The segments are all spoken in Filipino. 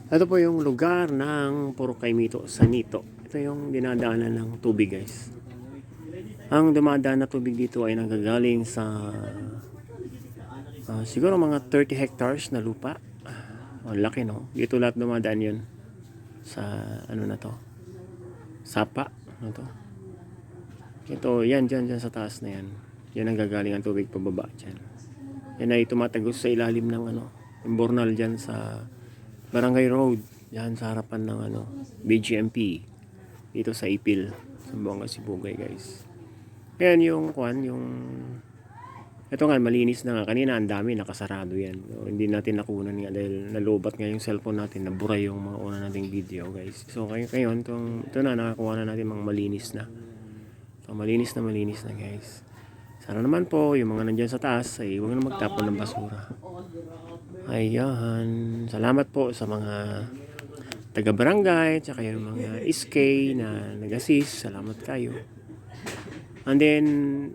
Ito po yung lugar ng Puro Kaimito, Sanito. Ito yung dinadaanan ng tubig, guys. Ang dumadaan na tubig dito ay nanggagaling sa siguro mga 30 hectares na lupa. Ang laki, no? Dito lahat dumadaan yun sa ano na to, Sapa. Ano to? Ito, yan, dyan sa taas na yan. Yan ang gagaling ang tubig pababa dyan. Yan ay tumatagos sa ilalim ng imbornal dyan sa Barangay Road. Yan sa harapan ng BGMP. Dito sa Ipil, Zamboanga, Sibugay, guys. Yan yung ito nga, malinis na nga. Kanina ang dami, nakasarado yan. So, hindi natin nakunan nga dahil nalubat nga yung cellphone natin, nabura yung mga una nating video, guys. So ngayon, ito na, nakakuha na natin mga malinis na. So malinis na, guys. Sana naman po, yung mga nandyan sa taas ay huwag na magtapon ng basura. Ayan. Salamat po sa mga taga-barangay, tsaka yung mga SK na nag-assist. Salamat kayo. And then,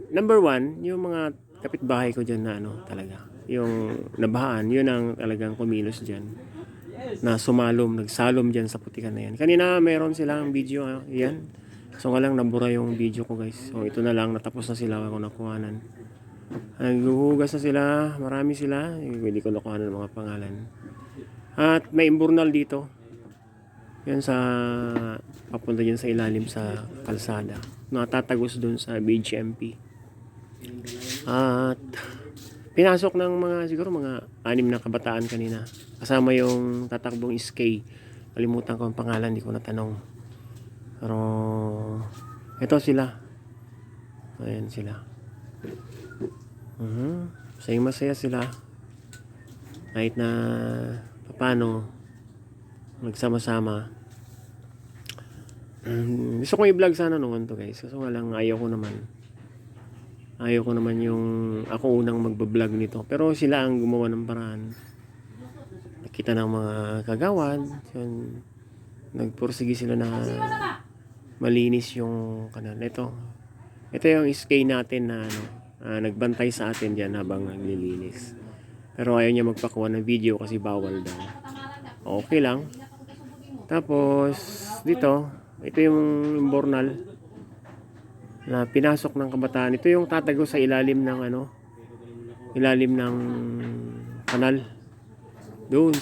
number 1, yung mga kapitbahay ko dyan na talaga. Yung nabahaan, yun ang talagang kumilos dyan. Na nagsalom dyan sa putikan na yan. Kanina meron silang video, yan. So nga lang, nabura yung video ko, guys. So ito na lang, natapos na sila ako nakuhanan. Naghuhugas na sila, marami sila. Hindi ko nakuhanan ng mga pangalan. At may imburnal dito. Yan sa papunta dyan sa ilalim sa kalsada. Natatagos dun sa BGMP. At pinasok ng siguro mga 6 na kabataan kanina. Kasama yung tatakbong SK. Kalimutan ko ang pangalan, hindi ko natanong. Pero ito sila. Ayan sila. Masaya sila. Kahit na paano nagsama-sama. Gusto kong i-vlog sana noon to, guys. Kasi nga lang ayaw ko naman yung ako unang magbablog nito. Pero sila ang gumawa ng paraan. Nakita ng mga kagawad. Yun, nagpursige sila na malinis yung kanal. Ito yung SK natin na nagbantay sa atin dyan habang naglilinis. Pero ayaw niya magpakuha ng video kasi bawal daw. Okay lang. Tapos dito, ito yung imbornal na pinasok ng kabataan. Ito yung tatago sa ilalim ng ilalim ng kanal. Doon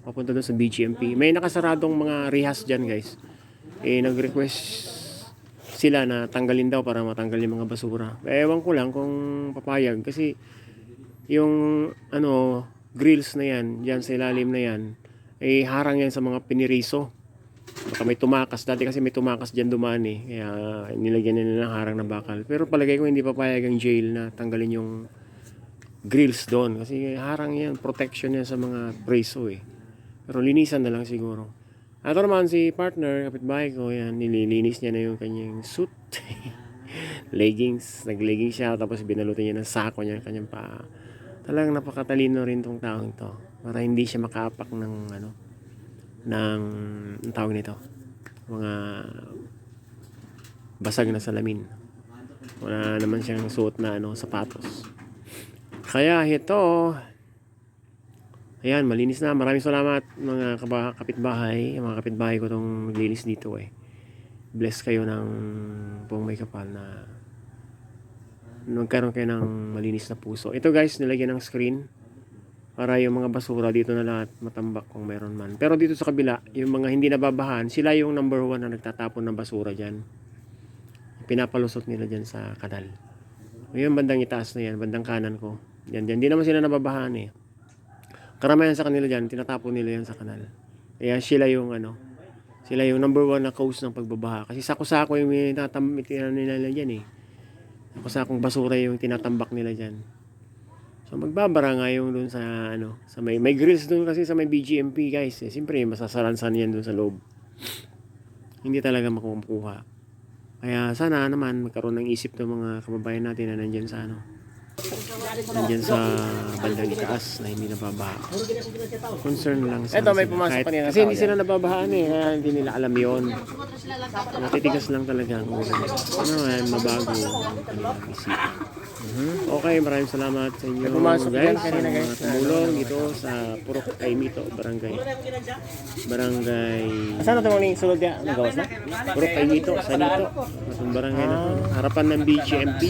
papunta doon sa BGMP. May nakasaradong mga rehas dyan, guys. Nag-request sila na tanggalin daw para matanggal yung mga basura. Ewan ko lang kung papayag kasi yung grills na yan, dyan sa ilalim na yan, harang yan sa mga piniriso. Baka may tumakas. Dati kasi may tumakas dyan dumaan kaya nilagyan nila ng harang na bakal. Pero palagay ko hindi papayag ang jail na tanggalin yung grills doon. Kasi harang yan, protection yan sa mga preso Pero linisan na lang siguro. Ito naman si partner, kapitbahay ko, yan, nililinis niya na yung kanyang suit. Leggings. Nag-leggings siya tapos binalutan niya ng sako niya kanyang paa. Talagang napakatalino rin tong taong to. Para hindi siya makaapak ng ang tawag nito, mga basag na salamin. Wala naman siyang suot na sapatos. Kaya ito, ayan, malinis na. Maraming salamat mga kapitbahay. Mga kapitbahay ko tong maglinis dito Bless kayo ng buong may kapal na magkaroon kayo ng malinis na puso. Ito, guys, nilagyan ng screen para yung mga basura dito na lahat matambak kung meron man. Pero dito sa kabila, yung mga hindi nababahan, sila yung number 1 na nagtatapon ng basura dyan. Pinapalusot nila dyan sa kanal. Yung bandang itaas na yan, bandang kanan ko. Yan, di naman sila nababahan Karamihan sa kanila dyan, tinatapon nila yan sa kanal. Kaya sila yung number 1 na cause ng pagbabaha. Kasi sako-sako yung tinatambitin nila dyan Sako-sakong basura yung tinatambak nila dyan. So magbabara nga yung doon sa may grills doon kasi sa may BGMP, guys. Siyempre masasalansan yan doon sa loob. Hindi talaga makukuha. Kaya sana naman magkaroon ng isip ng mga kababayan natin na nandiyan sa nandyan sa bandang itaas na hindi nababaha. Concern lang sana Ito, may sila. pumasok Kahit, kanina kasi tao hindi sila nababahaan eh, kaya hindi nila alam yon. Natitigas lang talaga ang ulo. Ano yan, mabago ang kanilang isipan. Okay, maraming salamat sa inyo May pumasok guys. dyan kanina, Sa guys. mga tumulong dito sa Purok Kaimito, Barangay. Saan na ito mga sulod niya? Nagawas na? Purok Kaimito, Sanito. Itong barangay na to. Harapan ng BGMP.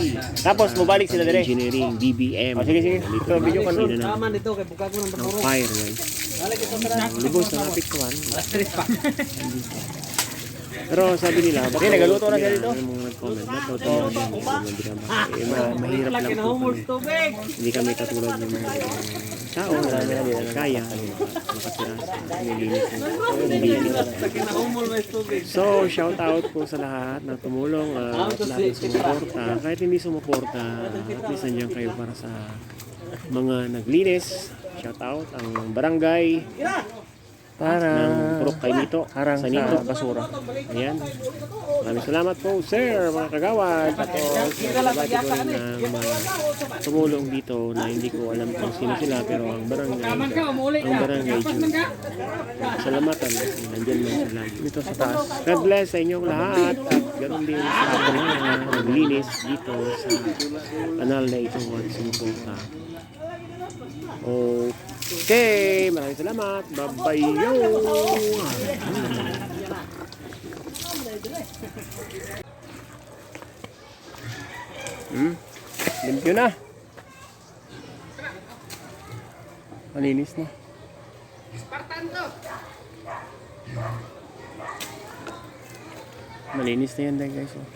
Tapos, mabalik sila dire. Engineering, BBM. Oh, sige, sige. Dito, Ito, video ko. sino na ng fire guys. Lubos na napiktuan. Pero sabi nila, Hindi, nagaluto na sila dito. Yung mga nag-comment, ba't daw tayo mahirap lang po kami. Hindi kami katulad ng mga tao na kaya makatira sa nilinis ng building. So, shout out po sa lahat na tumulong at lahat na sumuporta. Kahit hindi sumuporta, at least nandiyan kayo para sa mga naglinis. Shout out ang barangay Para ng Purok Kaimito, harang Sanito. sa basura. Ayan. Maraming salamat po, sir, mga kagawad. Tapos, nabati ko rin ng mga tumulong dito na hindi ko alam kung sino sila, pero ang barangay, salamatan kasi nandyan lang sila. Dito sa taas. God bless sa inyong lahat at ganoon din sa mga naglinis dito sa kanal na ito at sumuporta. Okay, maraming salamat. Bye-bye yo. Limpyo na. Malinis na. Malinis na yan dahil guys. Oh.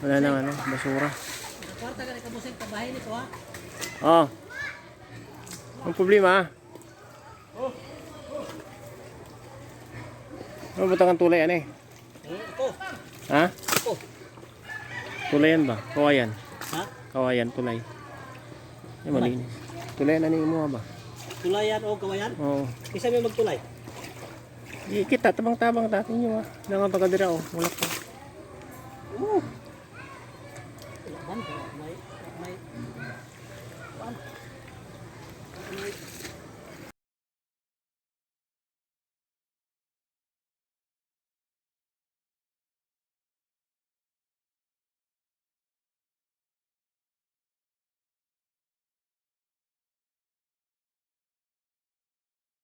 Wala nang ano, basura. Oh. Ang problema. Ano ba kang tulay ano eh? Ha? Tulayan ba? Kawayan? Ha? Kawayan, tulay. Ay, malinis. Tulayan ano yung mga ba? Tulayan o kawayan? Oo. Isa may magtulay. Kita, tabang-tabang natin nyo ah. Nangang pagkadira oh. Wala ko.